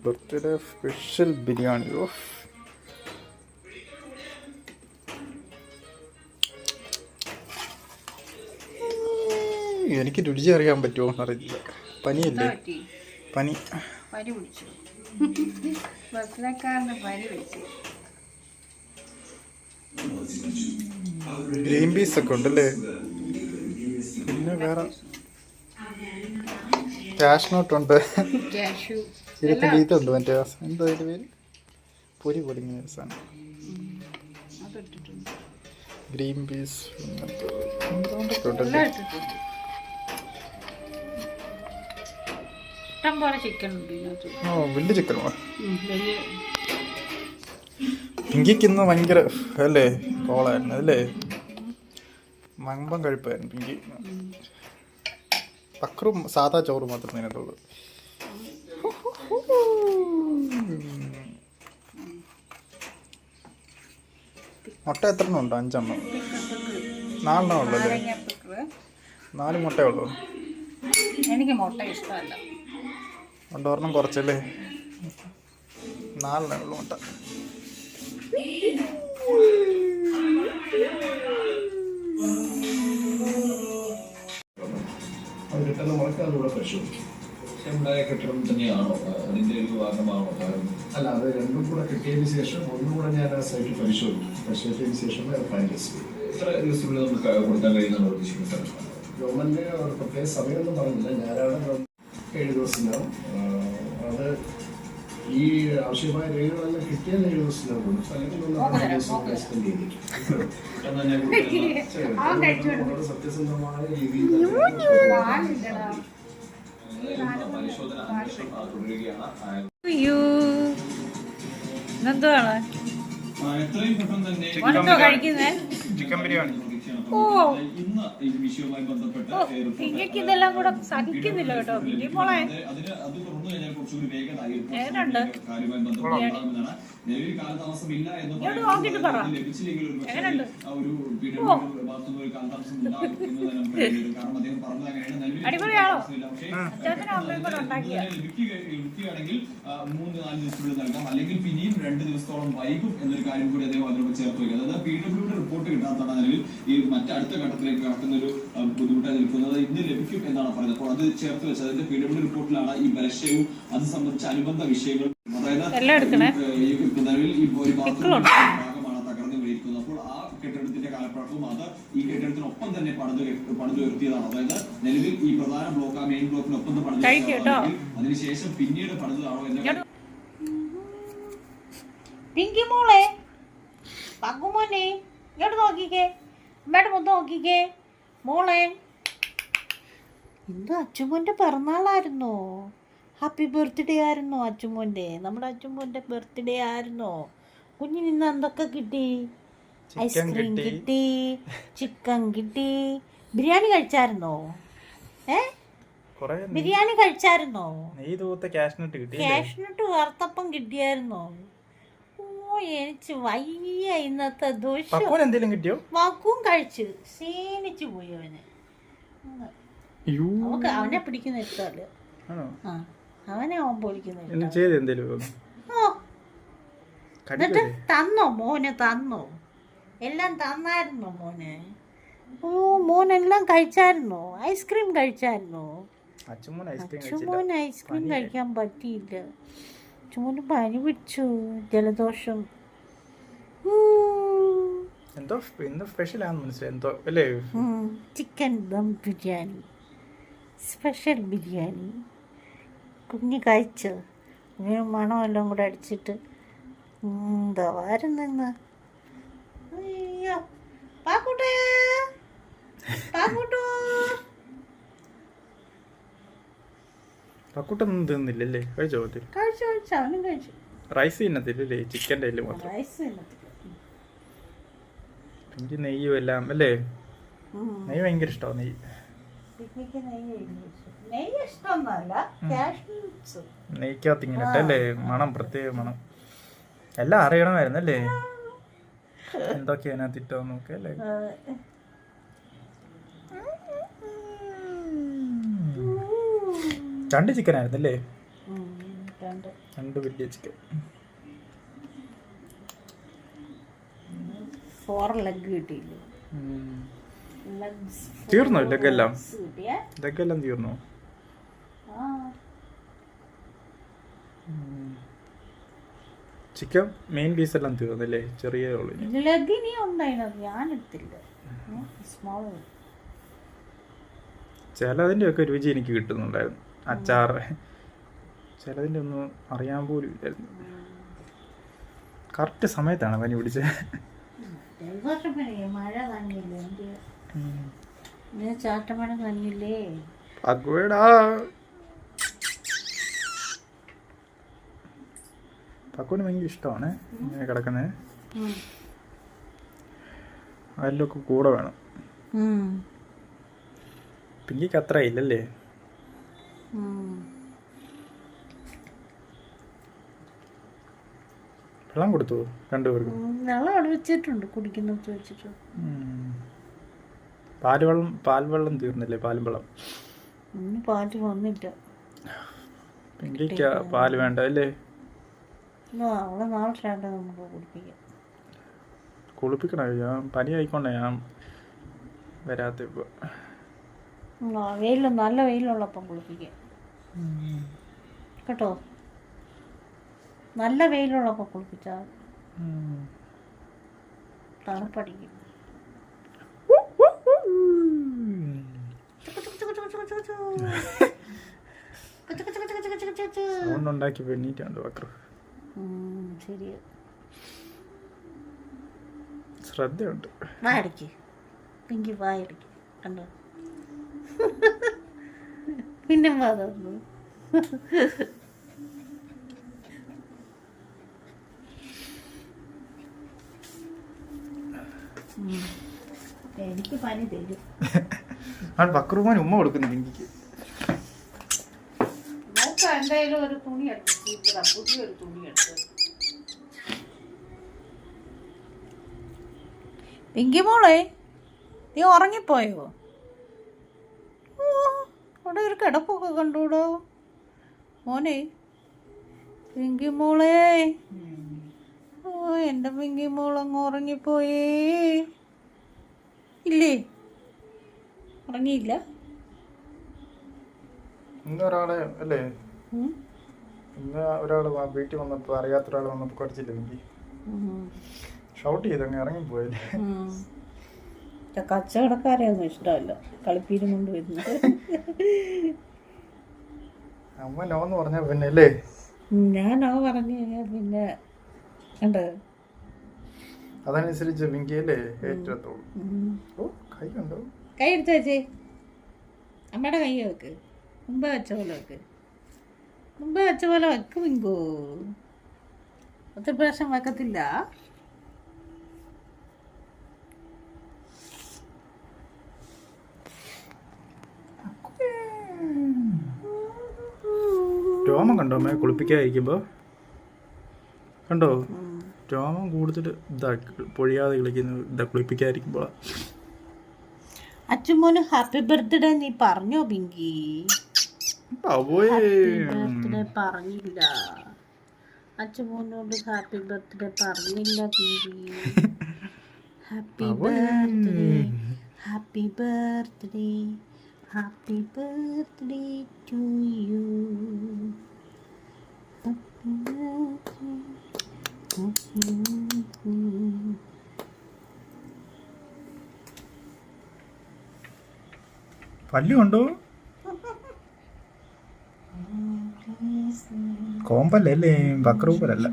Birthday special biryani. എനിക്ക് രുചി അറിയാൻ പറ്റുമോ എന്നറിയില്ല. പനിയല്ലേ? പനി പിടിച്ചു. ബസ്സിലക്കാരന് പനി പിടിച്ചു. ഗ്രീൻ പീസ് ഒക്കെ ഉണ്ടല്ലേ? പിന്നെ വേറെ കാഷ്നോട്ടുണ്ട്, ഇരുപത്തി ഇതുണ്ട്, മറ്റേ എന്താ അതിൻ്റെ പേര്, പൊരി പോലെ ഇങ്ങനെ സാധനം. ഗ്രീൻ പീസ് എന്തൊക്കെ ഉണ്ടല്ലേ? വലിയ ചിക്കനോ? പിങ്കിക്ക് ഭയങ്കര അല്ലേ കോളായിരുന്നു അല്ലേ? മമ്പം കഴിപ്പായിരുന്നു പിങ്കി. പക്രും സാധാ ചോറ് മാത്രമേ അതിനകത്തുള്ളൂ. മുട്ട എത്ര എണ്ണം ഉണ്ടോ? 5 എണ്ണം, 4 എണ്ണം ഉള്ളല്ലേ? 4 മുട്ടയേ ഉള്ളൂ. എനിക്ക് മുട്ട ഇഷ്ടമല്ല. ഒരെണ്ണം കുറച്ചല്ലേ? 4 ഉള്ളൂ മുട്ട. കിട്ടുന്ന മുളക്ക് അതുകൂടെ പരിശോധിക്കും. കെട്ടിടം തന്നെയാണോ അതിൻ്റെ ഒരു ഭാഗമാണോ? അല്ല, അത് രണ്ടും കൂടെ കിട്ടിയതിന് ശേഷം ഒന്നുകൂടെ ഞാൻ ആ സൈറ്റ് പരിശോധിച്ചതിന് ശേഷം ഫൈനലൈസ് ചെയ്യും. എത്ര ദിവസത്തിനുള്ളിൽ നമുക്ക് കൊടുക്കാൻ കഴിയുന്നതാണ് ഉദ്ദേശിക്കുന്നത്? ഗവൺമെന്റ് പ്രത്യേക സമയമൊന്നും പറഞ്ഞില്ല. ഞാനാണ് 7 ദിവസത്തിനാവും. അത് ഈ ആവശ്യമായ രേഖകളെല്ലാം കിട്ടിയാൽ 7 ദിവസത്തിനാവും. അല്ലെങ്കിൽ 1 ദിവസം എക്സ്റ്റെൻഡ് ചെയ്തിട്ട് സത്യസന്ധമായ രീതിയിൽ ചിക്കൻ ബിരിയാണി. പിങ്കയ്ക്ക് ഇതെല്ലാം കൂടെ സഹിക്കുന്നില്ല കേട്ടോ. പിങ്കി മോളെ എങ്ങനെയുണ്ട്? നോക്കിട്ട് പറ എങ്ങനെയുണ്ട്. അടിപൊളിയാണോ? അച്ഛനും അമ്മയും കൂടെ ഉണ്ടാക്കിയ ലഭിക്കുകയാണെങ്കിൽ 3-4 ദിവസത്തിനുള്ളിൽ നൽകാം, അല്ലെങ്കിൽ പിന്നെയും 2 ദിവസത്തോളം വൈകും എന്നൊരു കാര്യം കൂടി അദ്ദേഹം അതിനോട് ചേർത്ത് വയ്ക്കുക. അതായത് PWD റിപ്പോർട്ട് കിട്ടാത്തതാണ് നിലവിൽ ഈ മറ്റടുത്ത ഘട്ടത്തിലേക്ക് കടക്കുന്ന ഒരു ബുദ്ധിമുട്ടായി നിൽക്കുന്നത്. ഇന്ന് ലഭിക്കും എന്നാണ് പറയുന്നത്. അപ്പോൾ അത് ചേർത്ത് വെച്ചത് അതിന്റെ PWD റിപ്പോർട്ടിലാണ് ഈ ബലക്ഷയവും അത് സംബന്ധിച്ച അനുബന്ധ വിഷയങ്ങൾ. അതായത് നിലവിൽ ഈ ഒരു ഭാഗമാണ് തകർന്നു വീഴിക്കുന്നത്. അപ്പോൾ ആ കെട്ടിടത്തിന്റെ കാലപ്പഴക്കവും അത് ഈ കെട്ടിടത്തിനൊപ്പം തന്നെ പണിതുയർത്തിയതാണ്. അതായത് നിലവിൽ ഈ പ്രധാന ബ്ലോക്ക് ആ മെയിൻ ബ്ലോക്കിനൊപ്പം പണിത് അതിനുശേഷം പിന്നീട് പണിതാണോ എന്ന പിങ്കി മോളെ പങ്കുമോനെ ഇങ്ങോട്ട് നോക്കിക്കേ, അമ്മയുടെ മൊത്തം നോക്കിക്കേ മോളെ. ഇന്ന് അച്ചുമോൻ്റെ പിറന്നാളായിരുന്നോ? ഹാപ്പി ബർത്ത്ഡേ ആയിരുന്നോ അച്ചുമോൻ്റെ? നമ്മുടെ അച്ചുമോൻ്റെ ബർത്ത്ഡേ ആയിരുന്നോ? കുഞ്ഞിന് ഇന്ന് എന്തൊക്കെ കിട്ടി? ഐസ്ക്രീം കിട്ടി, ചിക്കൻ കിട്ടി. ബിരിയാണി കഴിച്ചായിരുന്നോ? ബിരിയാണി കഴിച്ചായിരുന്നോ? കാഷ്നട്ട് വറുത്തപ്പം കിട്ടിയായിരുന്നോ? എനിക്ക് വയ്യ ഇന്നത്തെ ദോഷം. എന്തെങ്കിലും കിട്ടിയോ? വാക്കും കഴിച്ചു ക്ഷീണിച്ചു പോയി അവന്. നമുക്ക് അവനെ പിടിക്കുന്ന ഇഷ്ടമല്ല. അവനെ അവൻ പൊളിക്കുന്ന. എന്നിട്ട് തന്നോ മോനെ? തന്നോ? എല്ലാം തന്നായിരുന്നോ മോനെ? ഓ മോനെല്ലാം കഴിച്ചായിരുന്നോ? ഐസ്ക്രീം കഴിച്ചായിരുന്നോ? അച്ചുമോൻ ഐസ്ക്രീം കഴിക്കാൻ പറ്റിയില്ല. ചൂട് പനി പിടിച്ചു, ജലദോഷം. Chicken dum biryani, special biryani. കുഞ്ഞ് കഴിച്ചു. മണമെല്ലാം കൂടെ അടിച്ചിട്ട് എന്താ വാരുന്നെന്ന്. അയ്യോ പാക്കൂട്ടേ, പാക്കൂട്ടോ. പക്കൂട്ടൊന്നും തിന്നില്ലല്ലേ? കഴിച്ചോ? കഴിച്ചു അവനും കഴിച്ചു. റൈസ് തിന്നത്തില്ലേ? ചിക്കൻ്റെ അതിൽ മാത്രം. റൈസ് തിന്നത്തില്ല. എനിക്ക് നെയ്യും എല്ലാം അല്ലേ? നെയ്യ് ഭയങ്കര ഇഷ്ടമാണ്. നെയ്യ് ഇഷ്ടമൊന്നുമല്ല, നെയ്ക്കകത്ത് ഇങ്ങനെ ഇട്ടല്ലേ മണം, പ്രത്യേക മണം. എല്ലാം അറിയണമായിരുന്നല്ലേ എന്തൊക്കെയാ അതിനകത്ത് ഇട്ടോ നോക്കല്ലേ. 2 ചിക്കൻ ആയിരുന്നല്ലേ? രണ്ട് വലിയ ചിക്കൻ. 4 ലെഗ് കിട്ടിയില്ലേ? തീർന്നോ ലെഗെല്ലാം? ലെഗെല്ലാം തീർന്നോ? ചിക്കൻ മെയിൻ പീസ് എല്ലാം തീർന്നല്ലേ? ചെറിയ ലെഗ് ഇനി ഉണ്ടായിരുന്നു, ഞാൻ എടുത്തില്ല. സ്മോൾ. ചിലതിൻ്റെ ഒക്കെ രുചി എനിക്ക് കിട്ടുന്നുണ്ടായിരുന്നു. അച്ചാറ് ചിലതിൻ്റെ ഒന്നും അറിയാൻ പോലും ഇല്ലായിരുന്നു. കറക്റ്റ് സമയത്താണ് പനി പിടിച്ചത്. മഴ നനഞ്ഞില്ലേ? ചാട്ടമഴ നനഞ്ഞില്ലേ? പക്കുവിന് ഭയങ്കര ഇഷ്ടമാണ് ഇങ്ങനെ കിടക്കുന്നത്. അതിലൊക്കെ കൂടെ വേണം. പിങ്കിക്ക് അത്ര ഇല്ലല്ലേ? വെള്ളം കൊടുത്തു രണ്ടുപേർക്കും? വെള്ളം അവിടെ വെച്ചിട്ടുണ്ട്, കുടിക്കുന്നത് വെച്ചിട്ടുണ്ട്. പാൽവെള്ളം തീർന്നില്ലേ? പാലും വെള്ളം പാല് വന്നില്ല. പിങ്കിക്ക് പാല് വേണ്ട അല്ലേ? അവളെ നാളെ നമുക്ക് കുടിപ്പിക്കാം. കുളിപ്പിക്കണോ? ഞാൻ പനി ആയിക്കൊണ്ടേ ഞാൻ വരാത്ത. ഇപ്പോൾ നല്ല വെയിലുള്ളപ്പം കുളിപ്പിക്കാം കേട്ടോ. നല്ല വെയിലുള്ളപ്പം കുളിപ്പിച്ചാൽ തണുപ്പടിക്കും. സൗണ്ട് ഉണ്ടാക്കി പെണ്ണീറ്റാണ് വക്ര. ശരിയാ, ശ്രദ്ധയുണ്ട്. വായടിക്ക് പിങ്കി, വായടിക്ക്. കണ്ടോ? പിന്നെ വാതൊന്നു. എനിക്ക് പനി തരും. വക്രമാൻ ഉമ്മ കൊടുക്കുന്നു പിങ്കിക്ക്. എന്തായാലും ഒരു തുണി എടുത്ത്, പുതിയൊരു തുണി എടുത്ത്. പിങ്കി മോളെ, നീ ഉറങ്ങിപ്പോയോ? അവിടെ ഒരു കിടപ്പൊക്കെ കണ്ടൂടോ മോനെ. പിങ്കി മോളെ, ഓ എൻ്റെ പിങ്കി മോളങ്ങ് ഉറങ്ങിപ്പോയേ. ഇല്ലേ? ഉറങ്ങിയില്ല? ഇന്നൊരാളെ അല്ലേ, ഇന്ന് ഒരാൾ വീട്ടിൽ വന്നപ്പോൾ അറിയാത്ത ഒരാൾ വന്നപ്പോൾ കുറച്ചില്ല പിങ്കി ഷൗട്ട് ചെയ്തങ്ങ് ഇറങ്ങിപ്പോയല്ലേ. കച്ചവടക്കാരെ ഒന്നും ഇഷ്ടമല്ല കളിപ്പീരും കൊണ്ട് വരുന്നത്. അമ്മ നോന്ന് പറഞ്ഞ പിന്നെ അല്ലേ? ഞാനോ പറഞ്ഞു കഴിഞ്ഞാൽ പിന്നെ കണ്ടത് അതനുസരിച്ച് പിങ്കി അല്ലേ ഏറ്റത്തോളൂ. ഓ കൈ കണ്ടോ? കൈ എടുത്ത് വെച്ചേ. അമ്മയുടെ കൈ വെക്ക്. മുമ്പേ വെച്ച പോലെ വെക്ക്. മുമ്പേ വെച്ച പോലെ വെക്ക് പിങ്കോ. ഒത്തിരി പ്രാവശ്യം വെക്കത്തില്ല. രോമം കണ്ടോ അമ്മ കുളിപ്പിക്കാതിരിക്കുമ്പോ? കണ്ടോ രോമം കൂടുതൽ പൊഴിയാതെ കളിക്കുന്നു കുളിപ്പിക്കാതിരിക്കുമ്പോൾ. അച്ഛമോന് ഹാപ്പി ബർത്ത്ഡേ നീ പറഞ്ഞോ പിങ്കി? ബർത്ത്ഡേ പറഞ്ഞില്ല. അച്ഛമോനോട് ഹാപ്പി ബർത്ത്ഡേ പറഞ്ഞില്ല Pinky. Happy birthday, happy birthday, happy birthday to you. പല്ലു ഉണ്ടോ? കോമ്പല്ലേ? ബക്രൂപ്പലല്ല.